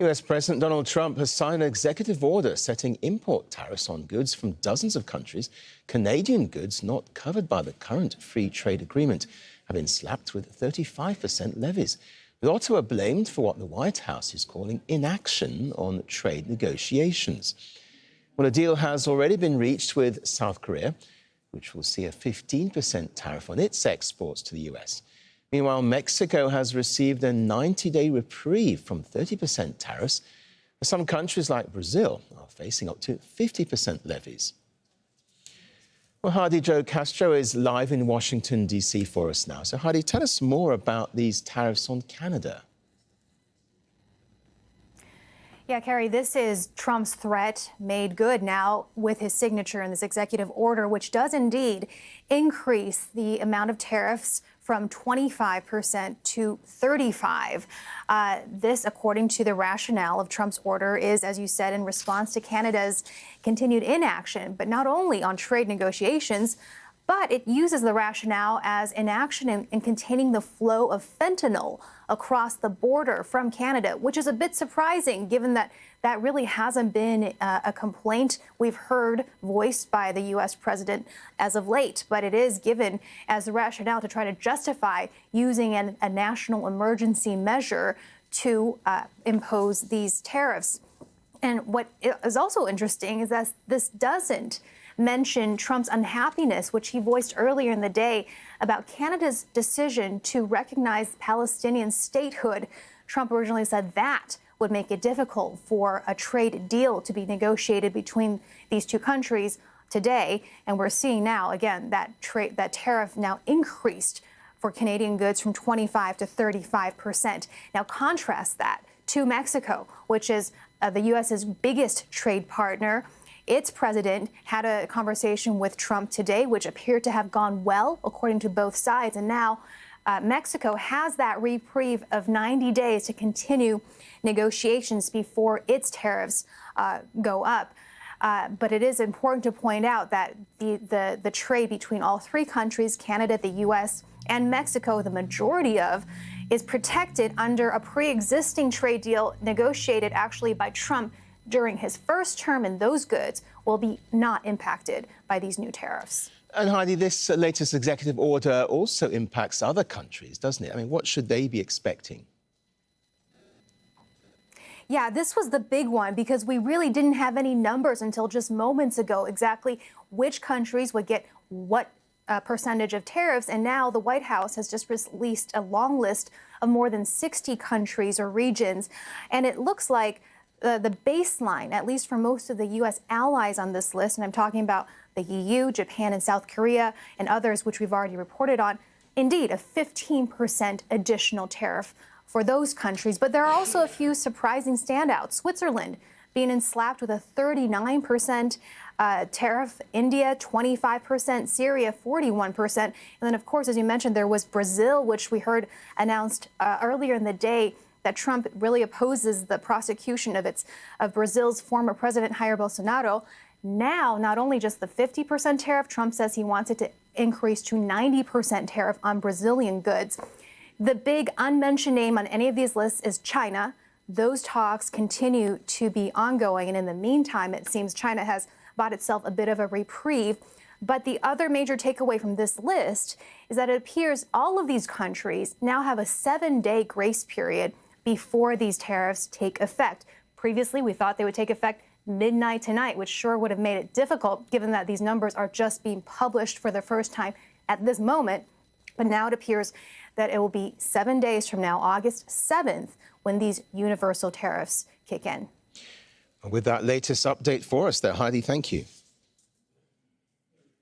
US President Donald Trump has signed an executive order setting import tariffs on goods from dozens of countries. Canadian goods not covered by the current free trade agreement have been slapped with 35% levies, with Ottawa blamed for what the White House is calling inaction on trade negotiations. Well, a deal has already been reached with South Korea, which will see a 15% tariff on its exports to the US. Meanwhile, Mexico has received a 90-day reprieve from 30% tariffs. Some countries like Brazil are facing up to 50% levies. Well, Heidi, Zhou-Castro is live in Washington, D.C. for us now. So, Heidi, tell us more about these tariffs on Canada. Yeah, Carrie, this is Trump's threat made good now with his signature in this executive order, which does indeed increase the amount of tariffs from 25% to 35%. This, according to the rationale of Trump's order, is, as you said, in response to Canada's continued inaction, but not only on trade negotiations, but it uses the rationale as inaction in containing the flow of fentanyl across the border from Canada, which is a bit surprising given that that really hasn't been a complaint we've heard voiced by the U.S. president as of late. But it is given as a rationale to try to justify using a national emergency measure to impose these tariffs. And what is also interesting is that this doesn't mention Trump's unhappiness, which he voiced earlier in the day, about Canada's decision to recognize Palestinian statehood. Trump originally said that would make it difficult for a trade deal to be negotiated between these two countries today. And we're seeing now, again, that tariff now increased for Canadian goods from 25 to 35%. Now contrast that to Mexico, which is the U.S.'s biggest trade partner. Its president had a conversation with Trump today, which appeared to have gone well, according to both sides. And now Mexico has that reprieve of 90 days to continue negotiations before its tariffs go up. But it is important to point out that the trade between all three countries, Canada, the U.S., and Mexico, the majority of, is protected under a pre-existing trade deal negotiated actually by Trump during his first term, and those goods will be not impacted by these new tariffs. And Heidi, this latest executive order also impacts other countries, doesn't it? I mean, what should they be expecting? Yeah, this was the big one because we really didn't have any numbers until just moments ago exactly which countries would get what percentage of tariffs. And now the White House has just released a long list of more than 60 countries or regions. And it looks like the baseline, at least for most of the U.S. allies on this list, and I'm talking about the EU, Japan, and South Korea, and others which we've already reported on, indeed, a 15% additional tariff for those countries. But there are also a few surprising standouts. Switzerland being slapped with a 39% tariff, India 25%, Syria 41%. And then, of course, as you mentioned, there was Brazil, which we heard announced earlier in the day that Trump really opposes the prosecution of Brazil's former president, Jair Bolsonaro. Now, not only just the 50% tariff, Trump says he wants it to increase to 90% tariff on Brazilian goods. The big unmentioned name on any of these lists is China. Those talks continue to be ongoing, and in the meantime, it seems China has bought itself a bit of a reprieve. But the other major takeaway from this list is that it appears all of these countries now have a 7-day grace period before these tariffs take effect. Previously, we thought they would take effect midnight tonight, which sure would have made it difficult given that these numbers are just being published for the first time at this moment. But now it appears that it will be 7 days from now, August 7th, when these universal tariffs kick in. With that latest update for us there, Heidi, thank you.